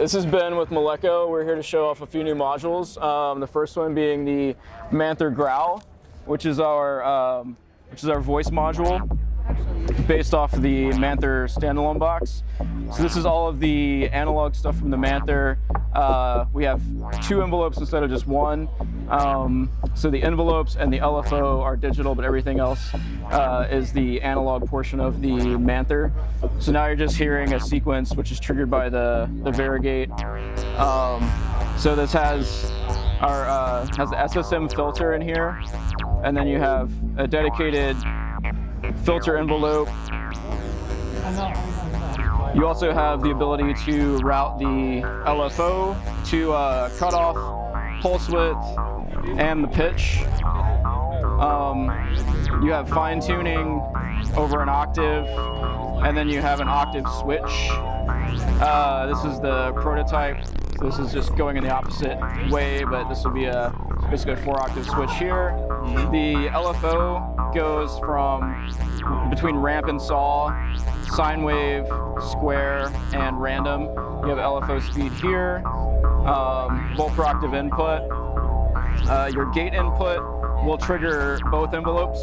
This is Ben with Malekko. We're here to show off a few new modules. The first one being the Manther Growl, which is our voice module based off of the Manther standalone box. So this is all of the analog stuff from the Manther. We have 2 envelopes instead of just 1. So the envelopes and the LFO are digital, but everything else is the analog portion of the Manther. So now you're just hearing a sequence which is triggered by the variegate. So this has the SSM filter in here, and then you have a dedicated filter envelope. You also have the ability to route the LFO to cutoff, pulse width, and the pitch. You have fine tuning over an octave, and then you have an octave switch. This is the prototype. So this is just going in the opposite way, but this will be basically a 4-octave switch here. The LFO goes from between ramp and saw, sine wave, square, and random. You have LFO speed here, volt per octave input. Your gate input will trigger both envelopes.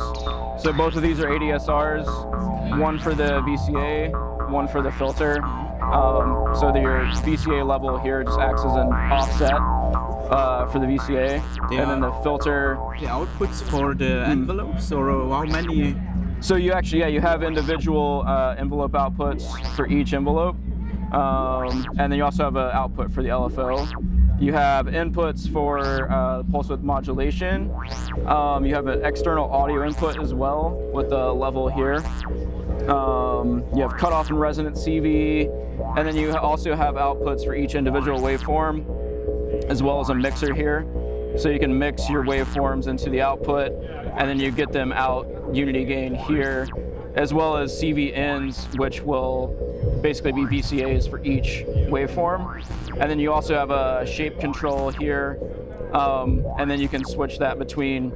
So both of these are ADSRs, one for the VCA, one for the filter. So that your VCA level here just acts as an offset for the VCA. And then the filter. The outputs for the envelopes, or how many? So you actually, you have individual envelope outputs for each envelope. And then you also have an output for the LFO. You have inputs for pulse width modulation. You have an external audio input as well with the level here. You have cutoff and resonant CV, and then you also have outputs for each individual waveform, as well as a mixer here. So you can mix your waveforms into the output, and then you get them out unity gain here, as well as CV ins, which will basically be VCAs for each waveform. And then you also have a shape control here, and then you can switch that between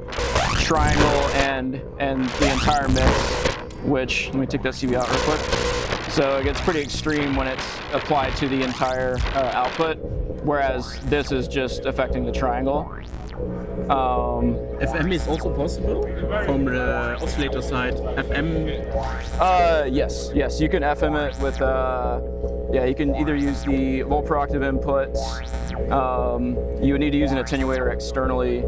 triangle and the entire mix, which, let me take that CV out real quick. So it gets pretty extreme when it's applied to the entire output, whereas this is just affecting the triangle. FM is also possible from the oscillator side. FM? Yes, you can FM it with, you can either use the volt per octave inputs. You would need to use an attenuator externally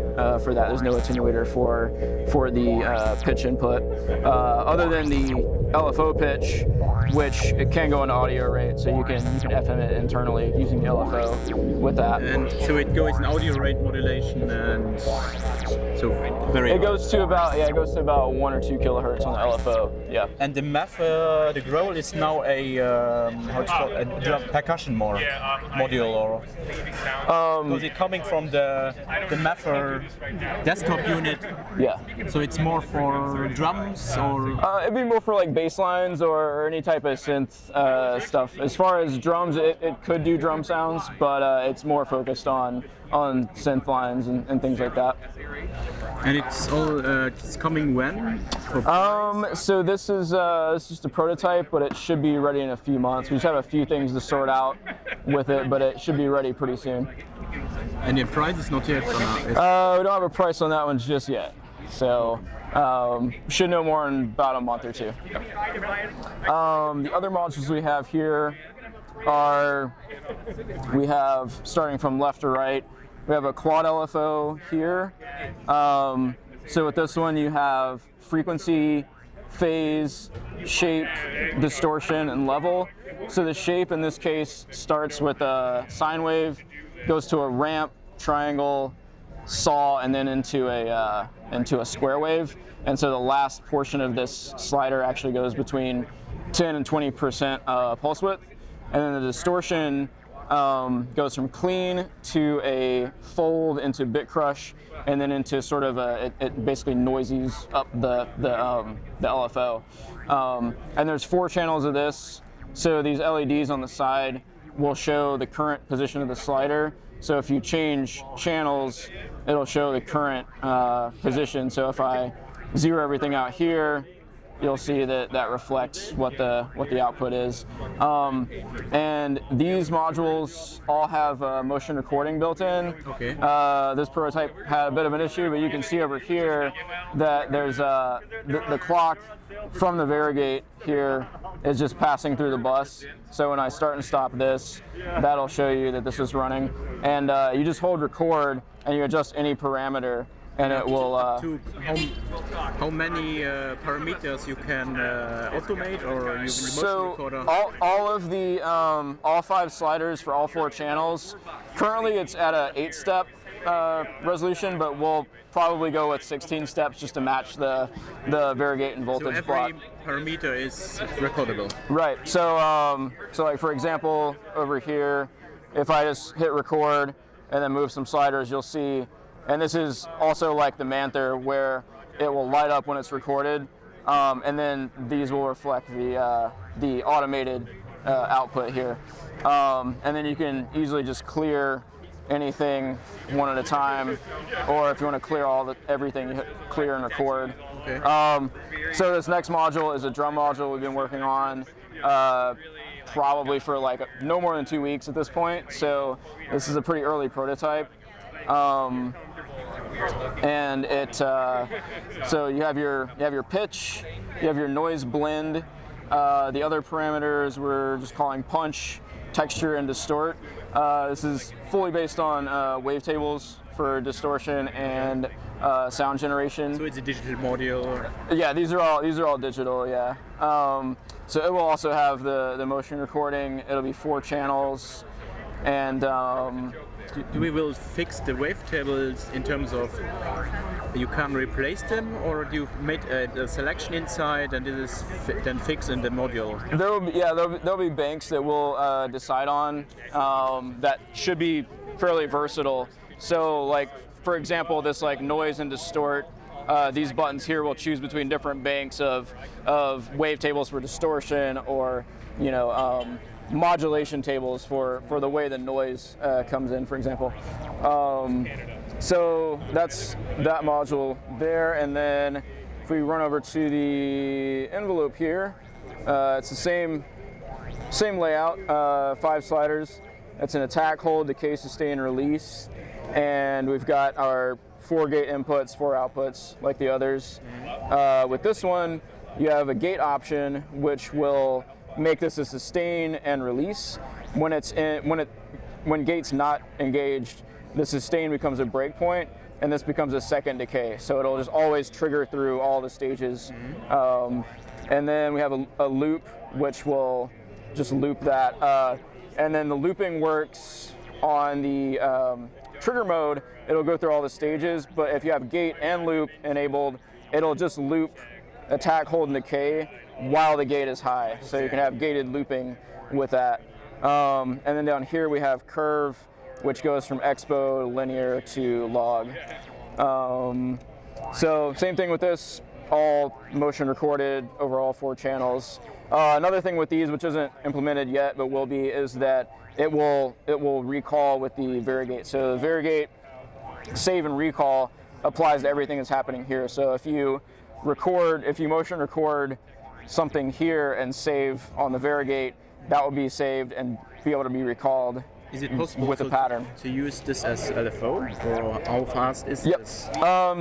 for that. There's no attenuator for the pitch input, other than the LFO pitch, which it can go into audio rate, so you can FM it internally using the LFO with that. And so it goes in audio rate modulation, and so very. It goes to about 1 or 2 kilohertz on the LFO. Yeah. And the Manther, the Growl is now a a percussion module, or because it's coming from the Manther desktop unit. Yeah. So it's more for drums, or it'd be more for like bass lines or any type of synth stuff. As far as drums, it could do drum sounds, but it's more focused on synth lines and things like that. And it's all it's coming when? So this is just a prototype, but it should be ready in a few months. We just have a few things to sort out with it, but it should be ready pretty soon. And the price is not yet? We don't have a price on that one just yet. So should know more in about a month or 2. The other modules we have here are, we have, starting from left to right, we have a quad LFO here. So with this one you have frequency, phase, shape, distortion, and level. So the shape in this case starts with a sine wave, goes to a ramp, triangle, saw, and then into a square wave. And so the last portion of this slider actually goes between 10 and 20% pulse width. And then the distortion goes from clean to a fold into bit crush, and then into sort of it basically noisies up the LFO. And there's 4 channels of this. So these LEDs on the side will show the current position of the slider. So if you change channels, it'll show the current position. So if I zero everything out here, you'll see that that reflects what the output is. And these modules all have motion recording built in. Okay. This prototype had a bit of an issue, but you can see over here that there's the clock from the variegate here is just passing through the bus. So when I start and stop this, that'll show you that this is running. And you just hold record and you adjust any parameter, and it will. How many parameters you can automate, or you so recorder? all of the all 5 sliders for all 4 channels. Currently, it's at a 8-step resolution, but we'll probably go with 16 steps just to match the variegate and voltage block. So every parameter is recordable. Right. So so like for example, over here, if I just hit record and then move some sliders, you'll see. And this is also like the Manther, where it will light up when it's recorded, and then these will reflect the automated output here. And then you can easily just clear anything one at a time, or if you want to clear everything, you hit clear and record. Okay. So this next module is a drum module we've been working on probably for like no more than 2 weeks at this point. So this is a pretty early prototype. And it so you have your pitch, you have your noise blend. The other parameters we're just calling punch, texture, and distort. This is fully based on wavetables for distortion and sound generation. So it's a digital module. Yeah, these are all digital. Yeah. So it will also have the motion recording. It'll be 4 channels, and we will fix the wavetables in terms of you can replace them, or do you made a selection inside and it is then fixed in the module? There'll be banks that we'll decide on that should be fairly versatile. So like for example, this like noise and distort. These buttons here will choose between different banks of wavetables for distortion, or modulation tables for the way the noise comes in, for example. So that's that module there, and then if we run over to the envelope here, it's the same layout, 5 sliders. It's an attack, hold, decay, sustain, release, and we've got our 4 gate inputs, 4 outputs like the others. With this one, you have a gate option which will make this a sustain and release. When gate's not engaged, the sustain becomes a breakpoint, and this becomes a second decay. So it'll just always trigger through all the stages. And then we have a loop, which will just loop that. And then the looping works on the trigger mode. It'll go through all the stages, but if you have gate and loop enabled, it'll just loop attack, hold, and decay while the gate is high. So you can have gated looping with that. And then down here we have curve, which goes from expo, linear, to log. So same thing with this, all motion recorded over all 4 channels. Another thing with these, which isn't implemented yet but will be, is that it will recall with the variegate. So the variegate save and recall applies to everything that's happening here. So if you motion record something here and save on the variegate, that will be saved and be able to be recalled. Is it possible with a pattern to use this as LFO, or how fast is this?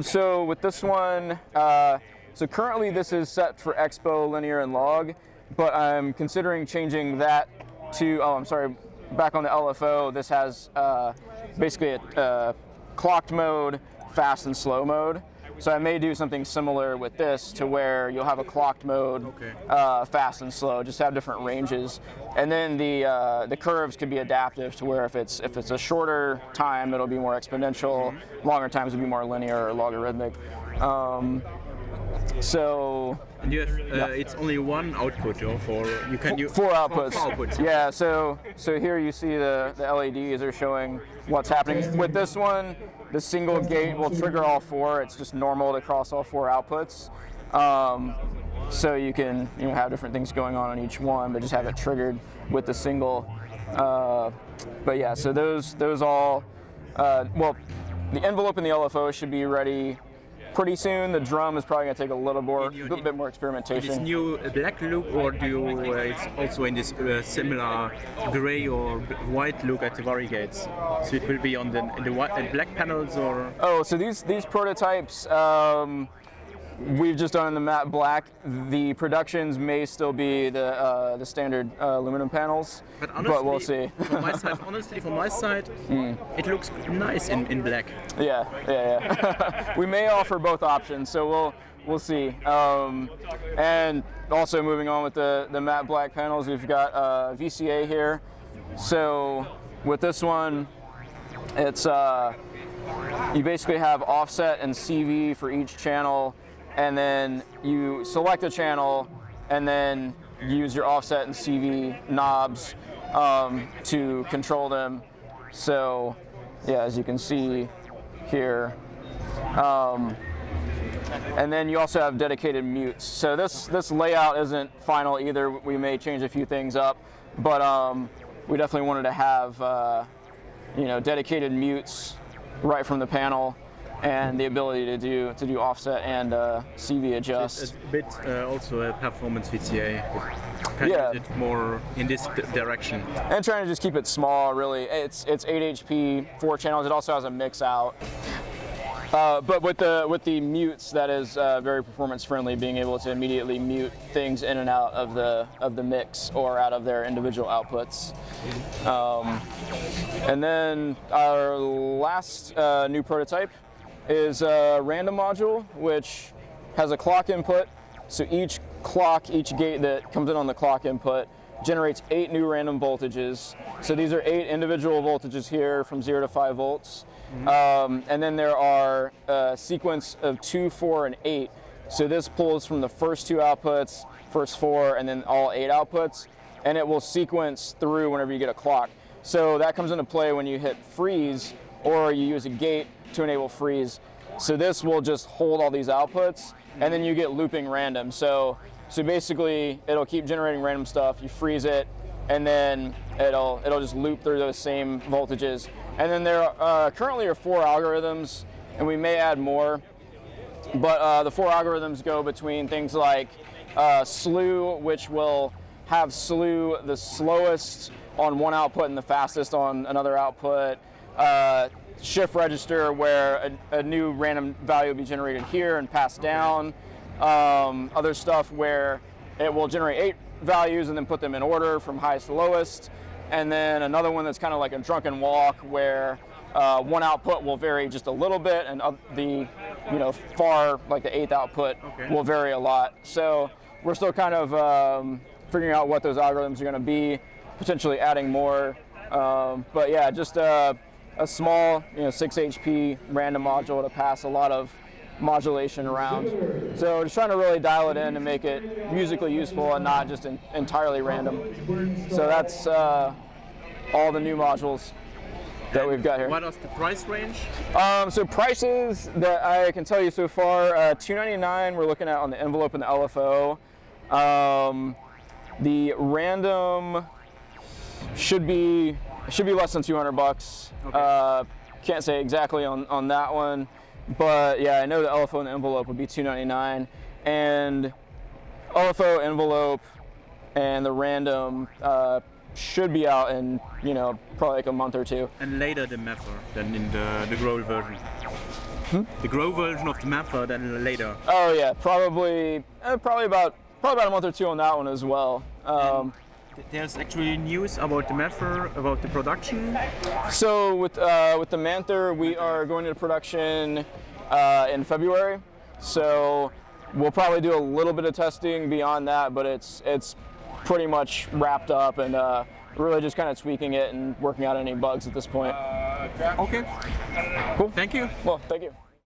So with this one, so currently this is set for expo, linear, and log, but I'm considering changing that to, back on the LFO, this has basically a clocked mode, fast and slow mode. So I may do something similar with this, to where you'll have a clocked mode, fast and slow, just have different ranges. And then the curves can be adaptive to where if it's a shorter time, it'll be more exponential, longer times will be more linear or logarithmic. So and you have, it's only one output, or you can use 4 outputs. 4 outputs. Yeah. So here you see the LEDs are showing what's happening. With this one, the single gate will trigger all 4. It's just normal to cross all 4 outputs. So you can have different things going on each one, but just have it triggered with the single. But yeah, so those all. Well, the envelope and the LFO should be ready pretty soon. The drum is probably going to take a little bit more experimentation. This new black look, or do you it's also in this similar gray or white look at the variegates? So it will be on the black panels, or? Oh, so these prototypes. We've just done in the matte black. The productions may still be the standard aluminum panels, but we'll see. From my side, honestly, from my side, it looks nice in black. Yeah. We may offer both options, so we'll see. And also moving on with the matte black panels, we've got VCA here. So with this one, it's you basically have offset and CV for each channel. And then you select a channel and then use your offset and CV knobs to control them. So yeah, as you can see here. And then you also have dedicated mutes. So this layout isn't final either. We may change a few things up, but we definitely wanted to have dedicated mutes right from the panel, and the ability to do offset and CV adjust. It's a bit also a performance VCA. Kind of it more in this direction. And trying to just keep it small, really. It's 8 HP, 4 channels. It also has a mix out. But with the mutes, that is very performance friendly, being able to immediately mute things in and out of the mix or out of their individual outputs. And then our last new prototype is a random module, which has a clock input. So each gate that comes in on the clock input generates 8 new random voltages. So these are 8 individual voltages here from 0 to 5 volts. And then there are a sequence of 2, 4, and 8. So this pulls from the first 2 outputs, first 4, and then all 8 outputs, and it will sequence through whenever you get a clock. So that comes into play when you hit freeze, or you use a gate to enable freeze. So this will just hold all these outputs, and then you get looping random. So basically, it'll keep generating random stuff. You freeze it, and then it'll just loop through those same voltages. And then there currently are 4 algorithms, and we may add more. But the 4 algorithms go between things like slew, which will have slew the slowest on one output and the fastest on another output. Shift register, where a new random value will be generated here and passed down. Other stuff where it will generate 8 values and then put them in order from highest to lowest. And then another one that's kind of like a drunken walk, where one output will vary just a little bit, and the far, like the 8th output, will vary a lot. So we're still kind of figuring out what those algorithms are going to be, potentially adding more. But yeah, just a small 6 HP random module to pass a lot of modulation around. So just trying to really dial it in and make it musically useful and not just entirely random. So that's all the new modules that we've got here. What is the price range? So prices that I can tell you so far, $299 we're looking at on the envelope and the LFO. The random should be less than $200. Okay. Can't say exactly on that one, but yeah, I know the LFO and the envelope would be $299, and LFO, envelope, and the random should be out in probably like a month or 2. And later the Manther than in the Growl version. The Growl version of the Manther then later. Oh yeah, probably about a month or 2 on that one as well. There's actually news about the Manther, about the production. So with the Manther, we are going into production in February. So we'll probably do a little bit of testing beyond that, but it's pretty much wrapped up, and really just kind of tweaking it and working out any bugs at this point. Okay. Cool. Thank you. Well, thank you.